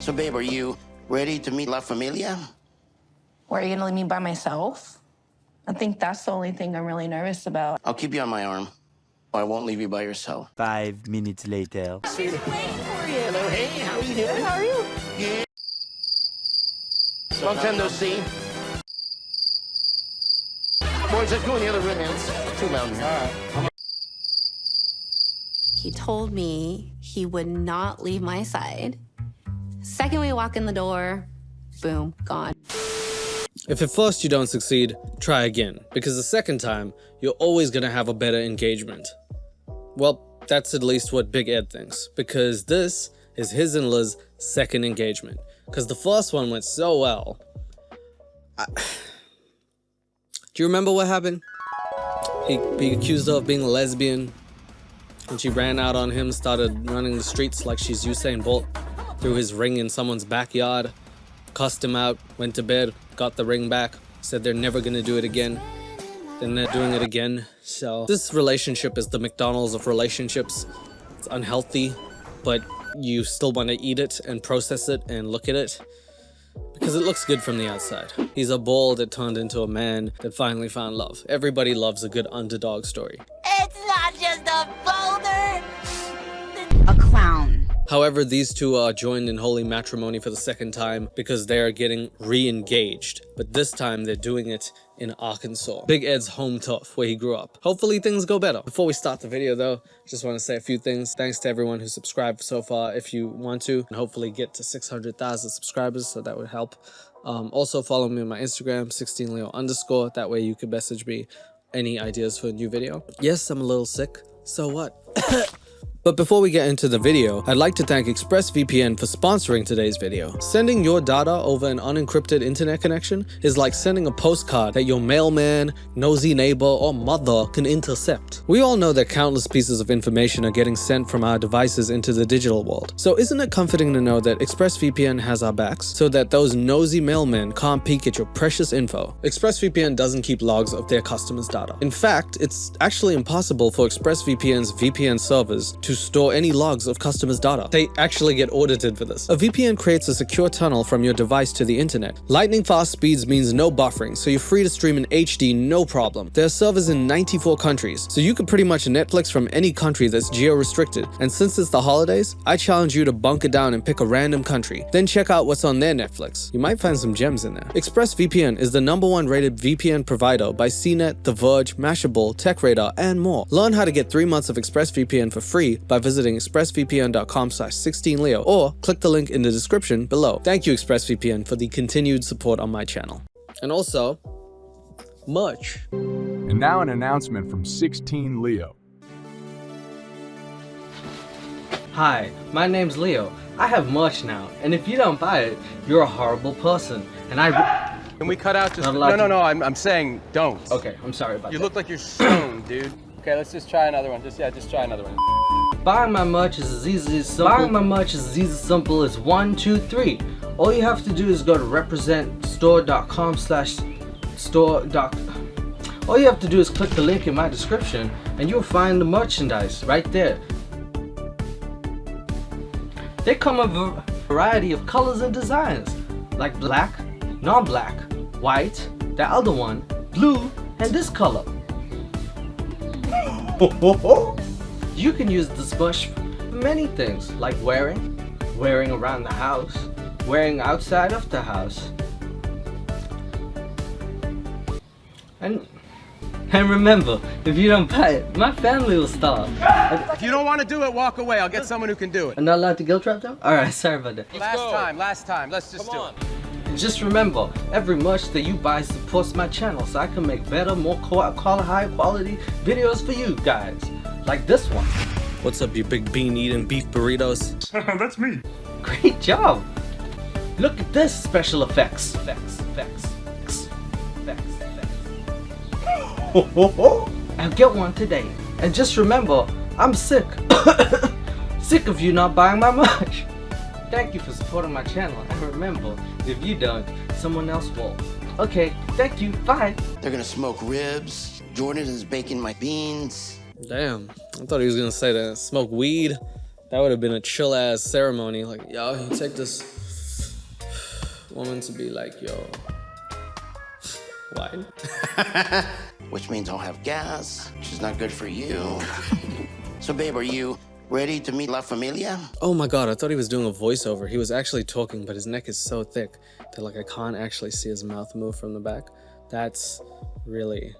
So, babe, are you ready to meet La Familia? Or are you gonna leave me by myself? I think that's the only thing I'm really nervous about. I'll keep you on my arm. I won't leave you by yourself. 5 minutes later. I'm waiting for you. Hello, hey, how are you doing? How are you? Yeah. Long time no see. Boys, let's go in the other room, man. It's too loud in here. All right. He told me he would not leave my side. Second we walk in the door, boom, gone. If at first you don't succeed, try again, because the second time, you're always gonna have a better engagement. Well, that's at least what Big Ed thinks, because this is his and Liz's second engagement, because the first one went so well. Do you remember what happened? He accused her of being a lesbian, and she ran out on him, started running the streets like she's Usain Bolt, threw his ring in someone's backyard, cussed him out, went to bed, got the ring back, said they're never gonna do it again. Then they're doing it again. So this relationship is the McDonald's of relationships. It's unhealthy, but you still want to eat it and process it and look at it because it looks good from the outside. He's a bull that turned into a man that finally found love. Everybody loves a good underdog story. It's not just a boulder. A clown. However, these two are joined in holy matrimony for the second time because they are getting re-engaged. But this time they're doing it in Arkansas, Big Ed's home turf where he grew up. Hopefully things go better. Before we start the video though, just want to say a few things. Thanks to everyone who subscribed so far. If you want to, and hopefully get to 600,000 subscribers, so that would help. Also follow me on my Instagram, 16leo_. That way you can message me any ideas for a new video. Yes, I'm a little sick. So what? But before we get into the video, I'd like to thank ExpressVPN for sponsoring today's video. Sending your data over an unencrypted internet connection is like sending a postcard that your mailman, nosy neighbor, or mother can intercept. We all know that countless pieces of information are getting sent from our devices into the digital world. So isn't it comforting to know that ExpressVPN has our backs so that those nosy mailmen can't peek at your precious info? ExpressVPN doesn't keep logs of their customers' data. In fact, it's actually impossible for ExpressVPN's VPN servers to store any logs of customers' data. They actually get audited for this. A VPN creates a secure tunnel from your device to the internet. Lightning fast speeds means no buffering, so you're free to stream in HD no problem. There are servers in 94 countries, so you can pretty much Netflix from any country that's geo-restricted. And since it's the holidays, I challenge you to bunker down and pick a random country, then check out what's on their Netflix. You might find some gems in there. ExpressVPN is the #1 rated VPN provider by CNET, The Verge, Mashable, TechRadar, and more. Learn how to get 3 months of ExpressVPN for free by visiting expressvpn.com/16leo or click the link in the description below. Thank you, ExpressVPN, for the continued support on my channel. And also, merch. And now an announcement from 16leo. Hi, my name's Leo. I have merch now, and if you don't buy it, you're a horrible person. And Can we cut out just... No, I'm saying don't. Okay, I'm sorry about that. You look like you're stoned, dude. Okay, let's just try another one. Just try another one. Buying my merch is as easy as simple as 1, 2, 3. All you have to do is go to representstore.com/store. All you have to do is click the link in my description and you'll find the merchandise right there. They come in a variety of colors and designs, like black, non-black, white, the other one, blue, and this color. You can use this merch for many things, like wearing around the house, wearing outside of the house. And remember, if you don't buy it, my family will starve. If you don't want to do it, walk away. I'll get someone who can do it. I'm not allowed to guilt trap them? Alright, sorry about that. Last time. Let's just do it. Just remember, every merch that you buy supports my channel so I can make better, more high quality videos for you guys. Like this one. What's up, you big bean eating beef burritos? That's me. Great job. Look at this special effects. I'll get one today. And just remember, I'm sick. Sick of you not buying my merch. Thank you for supporting my channel. And remember, if you don't, someone else will. Okay, thank you. Bye. They're gonna smoke ribs. Jordan is baking my beans. Damn, I thought he was gonna say that. Smoke weed. That would have been a chill ass ceremony. Like, yo, you take this woman to be like, yo, why? Which means I'll have gas, which is not good for you. So, babe, are you ready to meet La Familia? Oh my God, I thought he was doing a voiceover. He was actually talking, but his neck is so thick that like I can't actually see his mouth move from the back. That's really...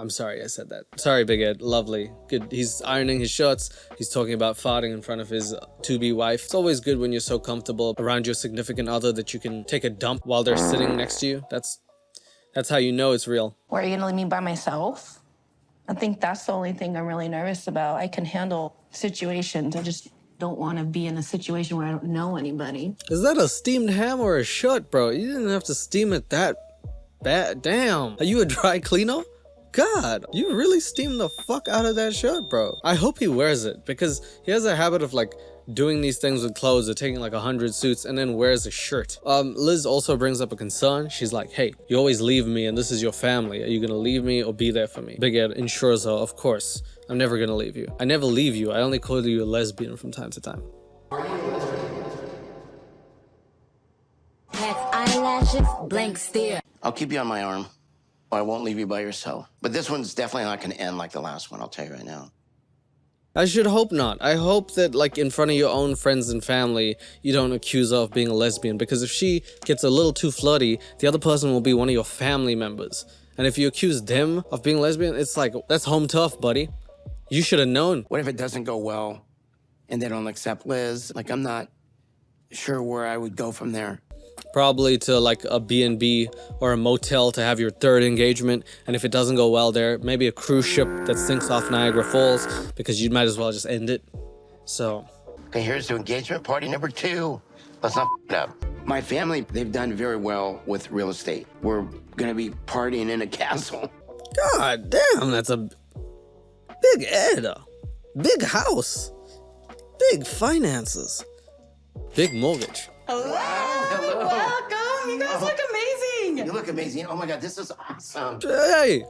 I'm sorry I said that. Sorry, Big Ed. Lovely. Good. He's ironing his shirts. He's talking about farting in front of his to-be wife. It's always good when you're so comfortable around your significant other that you can take a dump while they're sitting next to you. That's how you know it's real. Or are you gonna leave me by myself? I think that's the only thing I'm really nervous about. I can handle situations. I just don't want to be in a situation where I don't know anybody. Is that a steamed ham or a shirt, bro? You didn't have to steam it that bad. Damn. Are you a dry cleaner? God, you really steamed the fuck out of that shirt, bro. I hope he wears it because he has a habit of like doing these things with clothes or taking like 100 suits and then wears a shirt. Liz also brings up a concern. She's like, hey, you always leave me and this is your family. Are you gonna leave me or be there for me? Big Ed ensures her, of course. I'm never gonna leave you. I never leave you. I only call you a lesbian from time to time. That's eyelashes, blank stare. I'll keep you on my arm. I won't leave you by yourself. But this one's definitely not going to end like the last one, I'll tell you right now. I should hope not. I hope that like in front of your own friends and family, you don't accuse her of being a lesbian, because if she gets a little too flirty, the other person will be one of your family members. And if you accuse them of being lesbian, it's like, that's home turf, buddy. You should have known. What if it doesn't go well and they don't accept Liz? Like, I'm not sure where I would go from there. Probably to like a B&B or a motel to have your third engagement, and if it doesn't go well there, maybe a cruise ship that sinks off Niagara Falls, because you might as well just end it. So Okay, here's to engagement party number 2. Let's not f it up. My family, they've done very well with real estate. We're gonna be partying in a castle. God damn, that's a big Ed, big house, big finances, big mortgage. Welcome. You guys look amazing. You look amazing. Oh my God, this is awesome. Hey,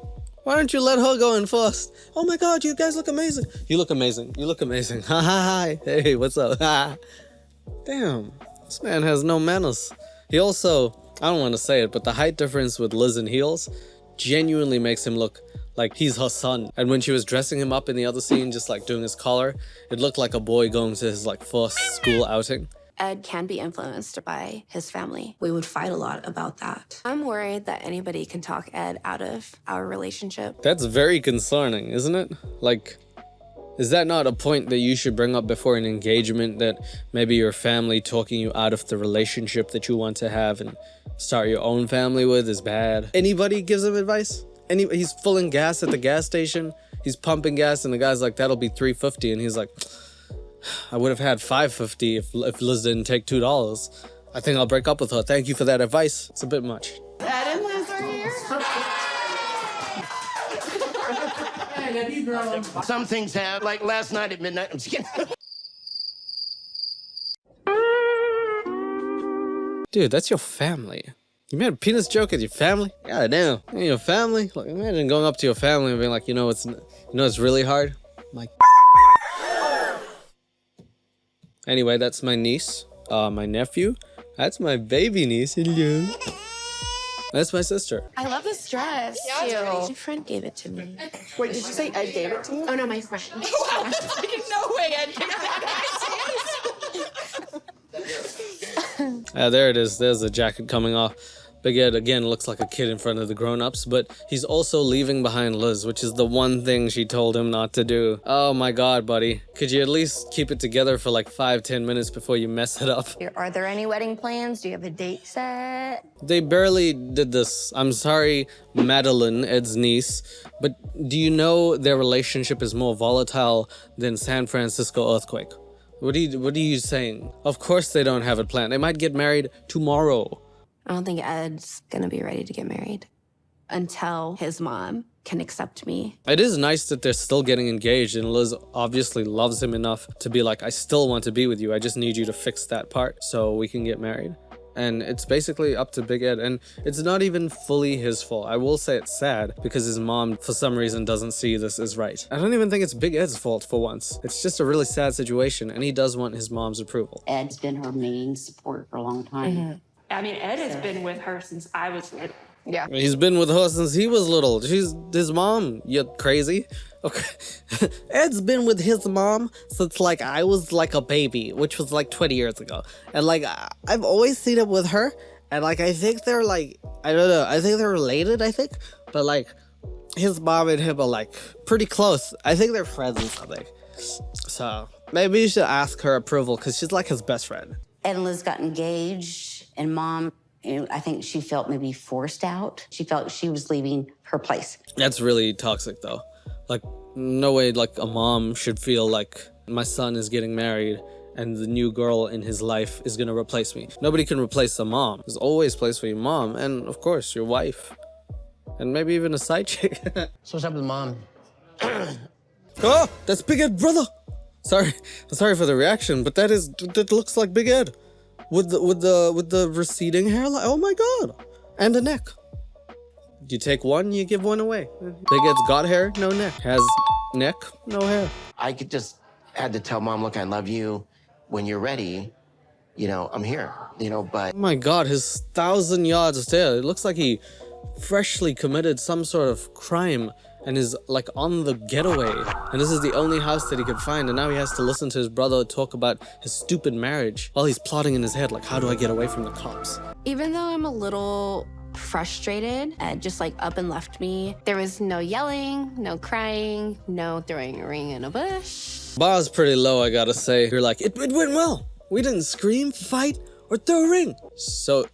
why don't you let her go in first? Oh my God, you guys look amazing. You look amazing. You look amazing. Ha ha hi. Hey, what's up? Ha. Damn, this man has no manners. He also, I don't want to say it, but the height difference with Liz in heels genuinely makes him look like he's her son. And when she was dressing him up in the other scene, just like doing his collar, it looked like a boy going to his like first school outing. Ed can be influenced by his family. We would fight a lot about that. I'm worried that anybody can talk Ed out of our relationship. That's very concerning, isn't it? Like, is that not a point that you should bring up before an engagement, that maybe your family talking you out of the relationship that you want to have and start your own family with is bad? Anybody gives him advice? He's filling gas at the gas station. He's pumping gas and the guy's like, that'll be $3.50, and he's like, I would have had $5.50 if Liz didn't take $2. I think I'll break up with her. Thank you for that advice. It's a bit much. Ed and Liz are here. Some things have, like last night at midnight. I'm just kidding. Dude, that's your family. You made a penis joke at your family? God damn. Your family? Like, imagine going up to your family and being like, it's really hard. I'm like, anyway, that's my niece, my nephew. That's my baby niece. Hello. That's my sister. I love this dress. Yeah, my friend gave it to me. Wait, did you say Ed gave it to you? Oh no, my friend. No way Ed gave that. There it is. There's the jacket coming off. Big Ed, again, looks like a kid in front of the grown-ups, but he's also leaving behind Liz, which is the one thing she told him not to do. Oh my God, buddy. Could you at least keep it together for like 5-10 minutes before you mess it up? Are there any wedding plans? Do you have a date set? They barely did this. I'm sorry, Madeline, Ed's niece, but do you know their relationship is more volatile than San Francisco earthquake? What are you saying? Of course they don't have it planned. They might get married tomorrow. I don't think Ed's gonna be ready to get married until his mom can accept me. It is nice that they're still getting engaged, and Liz obviously loves him enough to be like, I still want to be with you. I just need you to fix that part so we can get married. and it's basically up to Big Ed, and it's not even fully his fault. I will say it's sad because his mom for some reason doesn't see this as right. I don't even think it's Big Ed's fault for once. It's just a really sad situation, and he does want his mom's approval. Ed's been her main support for a long time. I mean, Ed has been with her since I was little. Yeah. He's been with her since he was little. She's his mom. You crazy? Okay. Ed's been with his mom since like I was like a baby, which was like 20 years ago. And like I've always seen him with her. And like I think they're like, I don't know, I think they're related, I think. But like his mom and him are like pretty close. I think they're friends or something. So maybe you should ask her approval because she's like his best friend. Ed and Liz got engaged, and Mom, I think she felt maybe forced out. She felt she was leaving her place. That's really toxic though. Like no way like a mom should feel like my son is getting married and the new girl in his life is gonna replace me. Nobody can replace a mom. There's always a place for your mom and of course your wife. And maybe even a side chick. So what's up with Mom? Oh, that's Big Ed, brother. Sorry for the reaction, but that looks like Big Ed. With the receding hairline. Oh my god. And a neck. You take one, you give one away. Big Ed's got hair, no neck. Has neck, no hair. I had to tell Mom, look, I love you. When you're ready, I'm here, but. Oh my god, his 1,000 yards there. It looks like he freshly committed some sort of crime and is like on the getaway. And this is the only house that he could find. And now he has to listen to his brother talk about his stupid marriage while he's plotting in his head, like, how do I get away from the cops? Even though I'm a little frustrated, Ed just like up and left me. There was no yelling, no crying, no throwing a ring in a bush. Bar's pretty low, I gotta say. You're like, it went well. We didn't scream, fight, or throw a ring. So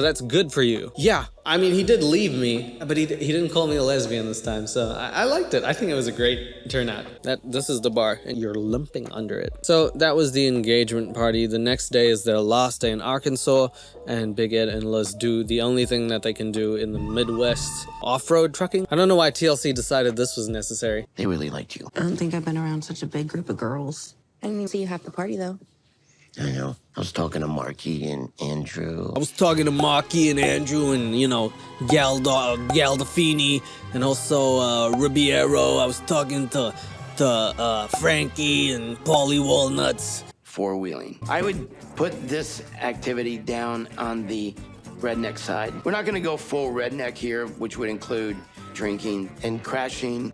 that's good for you. Yeah, I mean, he did leave me, but he didn't call me a lesbian this time, so I liked it. I think it was a great turnout. This is the bar, and you're limping under it. So that was the engagement party. The next day is their last day in Arkansas, and Big Ed and Liz do the only thing that they can do in the Midwest, off-road trucking. I don't know why TLC decided this was necessary. They really liked you. I don't think I've been around such a big group of girls. I didn't even see you half the party though. I know. I was talking to Marky and Andrew. I was talking to Marky and Andrew and, Galdafini and also Ribeiro. I was talking to Frankie and Paulie Walnuts. Four-wheeling. I would put this activity down on the redneck side. We're not going to go full redneck here, which would include drinking and crashing.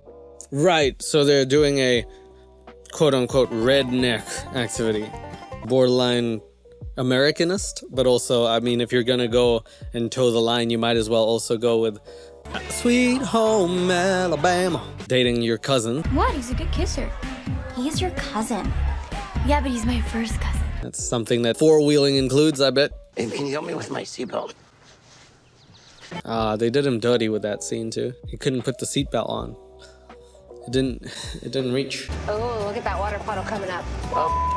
Right, so they're doing a quote-unquote redneck activity. Borderline Americanist, but also, I mean, if you're gonna go and toe the line, you might as well also go with Sweet Home Alabama. Dating your cousin. What? He's a good kisser. He's your cousin. Yeah, but he's my first cousin. That's something that four-wheeling includes, I bet. And can you help me with my seatbelt? They did him dirty with that scene too. He couldn't put the seatbelt on. It didn't reach. Oh, look at that water puddle coming up. Oh.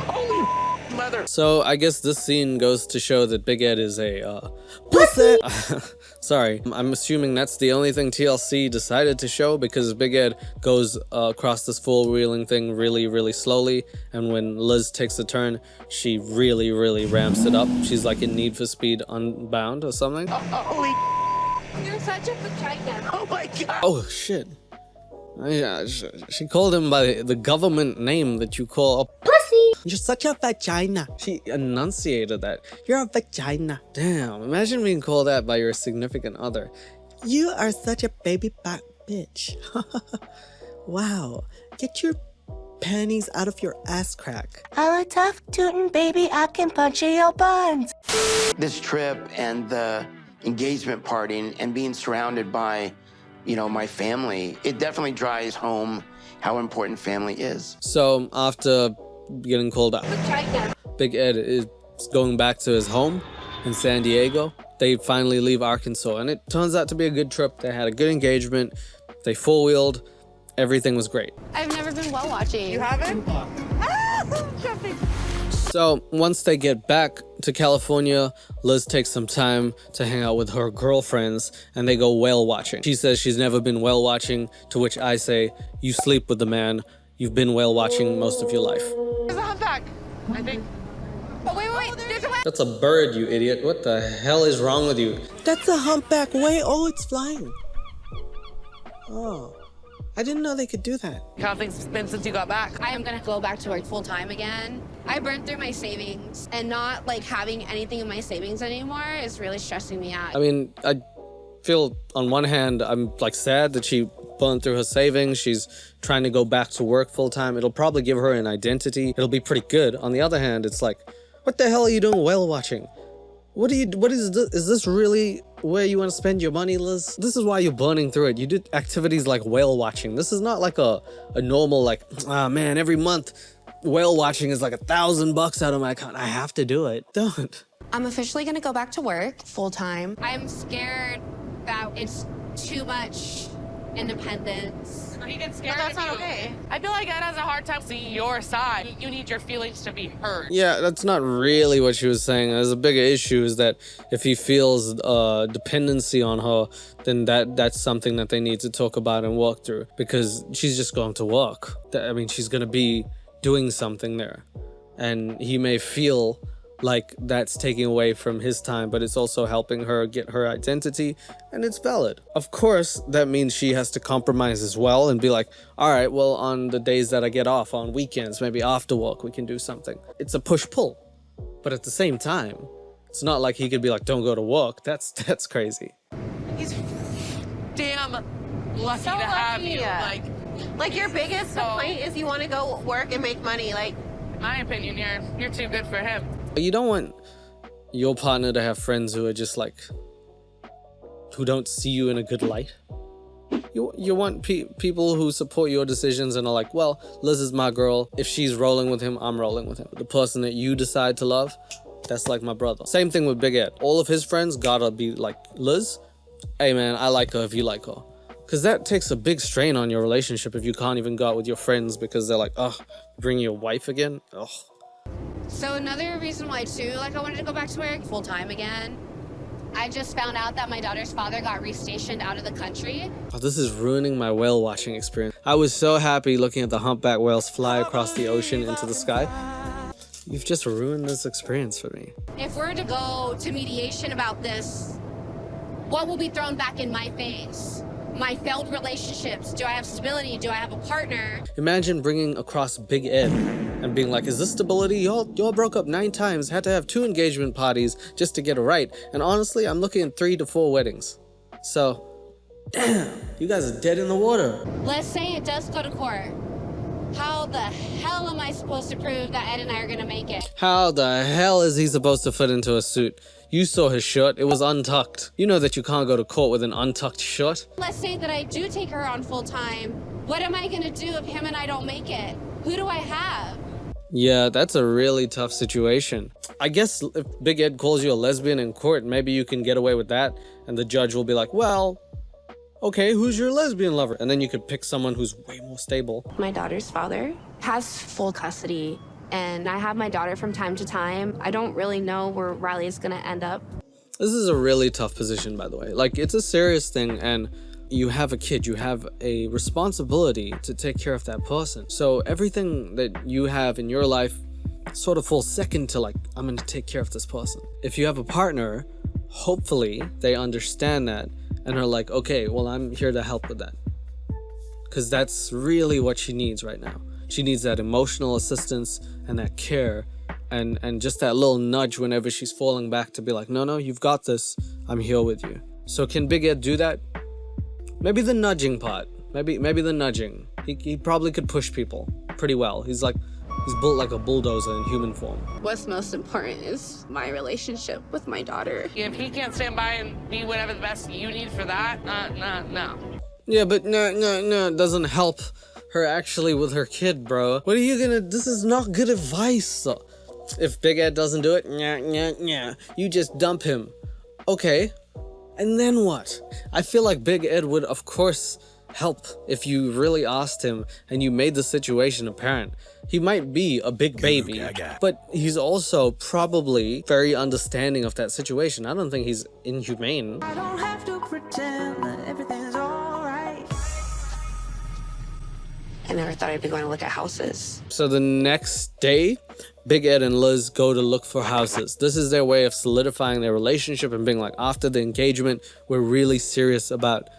Holy mother. So I guess this scene goes to show that Big Ed is a pussy. Sorry, I'm assuming that's the only thing TLC decided to show because Big Ed goes across this four-wheeling thing really, really slowly. And when Liz takes a turn, she really, really ramps it up. She's like in Need for Speed Unbound or something. Holy. You're such a vagina. Oh my god. Oh shit. Yeah, she called him by the government name that you call a pussy. You're such a vagina. She enunciated that. You're a vagina. Damn, imagine being called that by your significant other. You are such a baby back bitch. Wow. Get your panties out of your ass crack. I'm a tough tootin' baby, I can punch in your buns. This trip and the engagement party and being surrounded by my family, it definitely drives home how important family is. So after getting called out, Big Ed is going back to his home in San Diego. They finally leave Arkansas, and it turns out to be a good trip. They had a good engagement. They four-wheeled. Everything was great. I've never been well watching. You haven't? So once they get back to California, Liz takes some time to hang out with her girlfriends and they go whale watching. She says she's never been whale watching, to which I say, you sleep with the man. You've been whale watching most of your life. I think. Oh, wait. There's a That's a bird, you idiot. What the hell is wrong with you? That's a humpback whale. Oh, it's flying. Oh, I didn't know they could do that. How have things been since you got back? I am gonna go back to work full time again. I burned through my savings, and not like having anything in my savings anymore is really stressing me out. I mean, I feel on one hand, I'm like sad that she burned through her savings. She's trying to go back to work full time. It'll probably give her an identity. It'll be pretty good. On the other hand, it's like, what the hell are you doing whale watching? What is this? Is this really where you want to spend your money, Liz? This is why you're burning through it. You did activities like whale watching. This is not like a normal, like, ah, man, every month whale watching is like $1,000 out of my account. I have to do it. Don't. I'm officially gonna go back to work full time. I'm scared that it's too much independence. He gets scared. But that's not okay. I feel like Ed has a hard time seeing your side. You need your feelings to be heard. Yeah, that's not really what she was saying. There's a bigger issue is that if he feels dependency on her, then that's something that they need to talk about and work through, because she's just going to work. I mean, she's going to be doing something there, and he may feel like that's taking away from his time, but it's also helping her get her identity, and it's valid. Of course, that means she has to compromise as well and be like, all right, well, on the days that I get off, on weekends, maybe after work, we can do something. It's a push-pull, but at the same time, it's not like he could be like, don't go to work. That's crazy. He's damn lucky to have you. Like your biggest complaint is you want to go work and make money. Like, in my opinion, you're too good for him. You don't want your partner to have friends who are just like, who don't see you in a good light. You want people who support your decisions and are like, well, Liz is my girl. If she's rolling with him, I'm rolling with him. The person that you decide to love, that's like my brother. Same thing with Big Ed. All of his friends gotta be like, Liz, hey man, I like her if you like her. Because that takes a big strain on your relationship if you can't even go out with your friends because they're like, oh, bring your wife again? Oh. so another reason why too, like I wanted to go back to work full time again. I just found out that my daughter's father got restationed out of the country. Oh, this is ruining my whale watching experience. I was so happy looking at the humpback whales fly across the ocean into the sky. You've just ruined this experience for me. If we're to go to mediation about this, what will be thrown back in my face? My failed relationships. Do I have stability? Do I have a partner? Imagine bringing across Big Ed and being like, is this stability? Y'all broke up 9 times, had to have 2 engagement parties just to get it right. And honestly, I'm looking at 3 to 4 weddings. So, damn, you guys are dead in the water. Let's say it does go to court. How the hell am I supposed to prove that Ed and I are gonna make it? How the hell is he supposed to fit into a suit? You saw his shirt, it was untucked. You know that you can't go to court with an untucked shirt. Let's say that I do take her on full time. What am I gonna do if him and I don't make it? Who do I have? Yeah, that's a really tough situation. I guess if Big Ed calls you a lesbian in court, maybe you can get away with that, and the judge will be like, well, okay, who's your lesbian lover? And then you could pick someone who's way more stable. My daughter's father has full custody, and I have my daughter from time to time. I don't really know where Riley's gonna end up. This is a really tough position, by the way. Like, it's a serious thing, and you have a kid, you have a responsibility to take care of that person. So everything that you have in your life sort of falls second to like, I'm gonna take care of this person. If you have a partner, hopefully they understand that and are like, okay, well, I'm here to help with that. Because that's really what she needs right now. She needs that emotional assistance and that care and just that little nudge whenever she's falling back to be like, no, you've got this. I'm here with you. So can Big Ed do that? Maybe the nudging part. Maybe the nudging. He probably could push people pretty well. He's built like a bulldozer in human form. What's most important is my relationship with my daughter. If he can't stand by and be whatever the best you need for that, no. Yeah, but no, it doesn't help her actually with her kid, bro. What are you gonna, this is not good advice. If Big Ed doesn't do it, you just dump him. Okay, and then what? I feel like Big Ed would, of course, help if you really asked him and you made the situation apparent. He might be a big baby, but he's also probably very understanding of that situation. I don't think he's inhumane. I don't have to pretend that everything's alright. I never thought I'd be going to look at houses. So the next day, Big Ed and Liz go to look for houses. This is their way of solidifying their relationship and being like, after the engagement, we're really serious about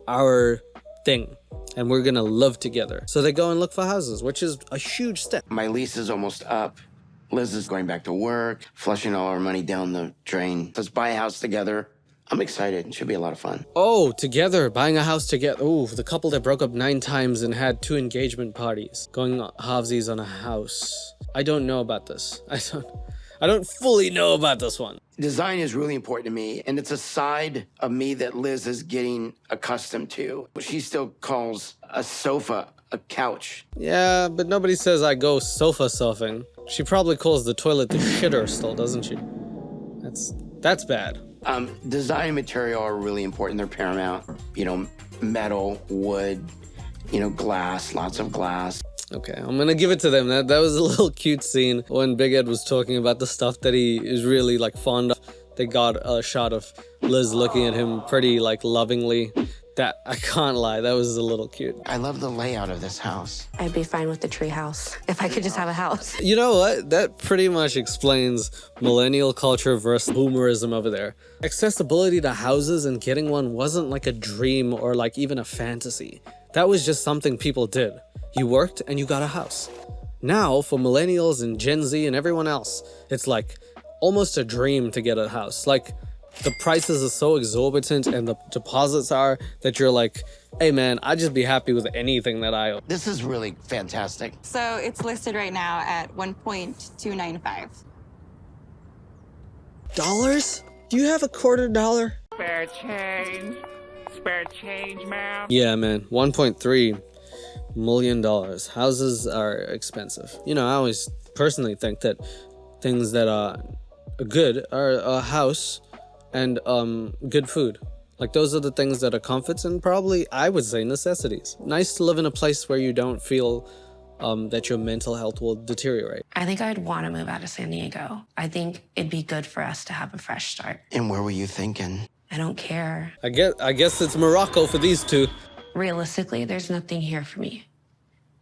our thing and we're gonna live together. So they go and look for houses, which is a huge step. My lease is almost up. Liz is going back to work, flushing all our money down the drain. Let's buy a house together. I'm excited. It should be a lot of fun. Oh, together, buying a house together. Ooh, the couple that broke up 9 times and had 2 engagement parties. Going halvesies on a house. I don't know about this. I don't fully know about this one. Design is really important to me, and it's a side of me that Liz is getting accustomed to. She still calls a sofa a couch. Yeah, but nobody says I go sofa surfing. She probably calls the toilet the shitter still, doesn't she? That's bad. Design material are really important. They're paramount. You know, metal, wood, you know, glass, lots of glass. Okay, I'm gonna give it to them. That was a little cute scene when Big Ed was talking about the stuff that he is really like fond of. They got a shot of Liz looking at him pretty like lovingly. That, I can't lie, that was a little cute. I love the layout of this house. I'd be fine with the tree house if I could just have a house. You know what? That pretty much explains millennial culture versus boomerism over there. Accessibility to houses and getting one wasn't like a dream or like even a fantasy. That was just something people did. You worked and you got a house. Now, for millennials and Gen Z and everyone else, it's like almost a dream to get a house. Like, the prices are so exorbitant and the deposits are that you're like, hey man, I'd just be happy with anything that I own. This is really fantastic. So it's listed right now at $1.295. Dollars? Do you have $0.25? Spare change, ma'am. Yeah, man, $1.3 million. Houses are expensive. You know, I always personally think that things that are good are a house and good food. Like, those are the things that are comforts and probably, I would say, necessities. Nice to live in a place where you don't feel that your mental health will deteriorate. I think I'd want to move out of San Diego. I think it'd be good for us to have a fresh start. And where were you thinking? I don't care. I guess it's Morocco for these two. Realistically, there's nothing here for me.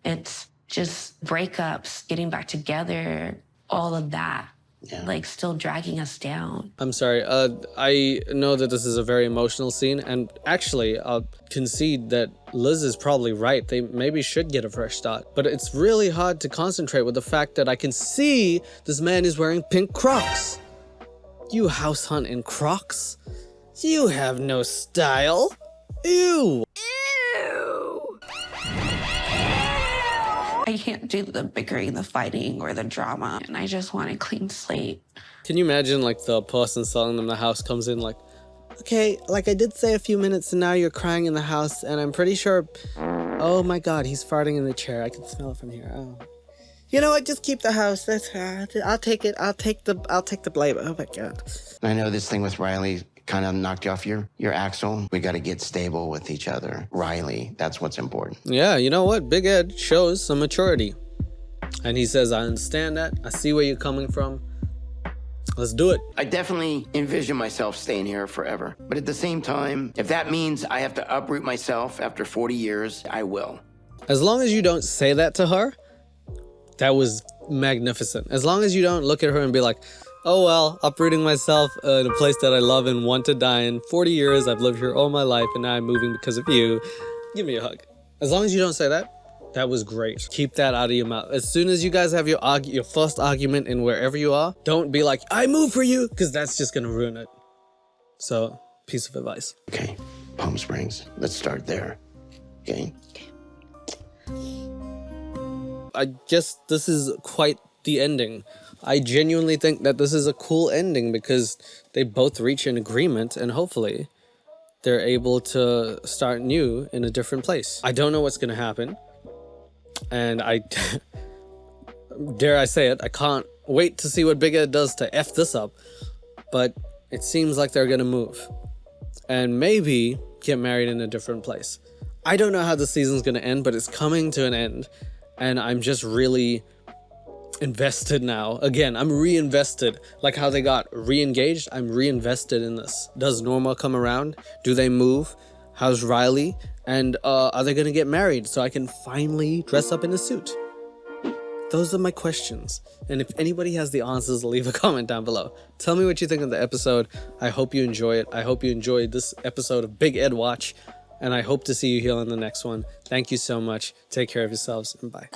It's just breakups, getting back together, all of that. Yeah. Like, still dragging us down. I'm sorry, I know that this is a very emotional scene, and actually, I'll concede that Liz is probably right. They maybe should get a fresh start. But it's really hard to concentrate with the fact that I can see this man is wearing pink Crocs. You house hunt in Crocs? You have no style. Ew. Ew. I can't do the bickering, the fighting, or the drama, and I just want a clean slate. Can you imagine, like, the person selling them the house comes in like, okay, like I did say a few minutes and now you're crying in the house and I'm pretty sure, oh my God, he's farting in the chair. I can smell it from here. Oh. You know what? Just keep the house. That's I'll take it. I'll take the blame. Oh my God. I know this thing with Riley kind of knocked you off your axle. We got to get stable with each other. Riley, that's what's important. Yeah, you know what? Big Ed shows some maturity. And he says, I understand that. I see where you're coming from. Let's do it. I definitely envision myself staying here forever. But at the same time, if that means I have to uproot myself after 40 years, I will. As long as you don't say that to her, that was magnificent. As long as you don't look at her and be like, oh well, uprooting myself in a place that I love and want to die in. 40 years, I've lived here all my life and now I'm moving because of you. Give me a hug. As long as you don't say that, that was great. Keep that out of your mouth. As soon as you guys have your first argument in wherever you are, don't be like, I move for you, because that's just gonna ruin it. So, piece of advice. Okay, Palm Springs. Let's start there. Okay? I guess this is quite the ending. I genuinely think that this is a cool ending because they both reach an agreement and hopefully they're able to start new in a different place. I don't know what's gonna happen. And I, dare I say it, I can't wait to see what Big Ed does to F this up. But it seems like they're gonna move. And maybe get married in a different place. I don't know how the season's gonna end, but it's coming to an end. And I'm just really invested now. Again, I'm reinvested. Like how they got re-engaged, I'm reinvested in this. Does Norma come around? Do they move? How's Riley? And are they gonna get married so I can finally dress up in a suit? Those are my questions. And if anybody has the answers, leave a comment down below. Tell me what you think of the episode. I hope you enjoy it. I hope you enjoyed this episode of Big Ed Watch. And I hope to see you here on the next one. Thank you so much. Take care of yourselves and bye.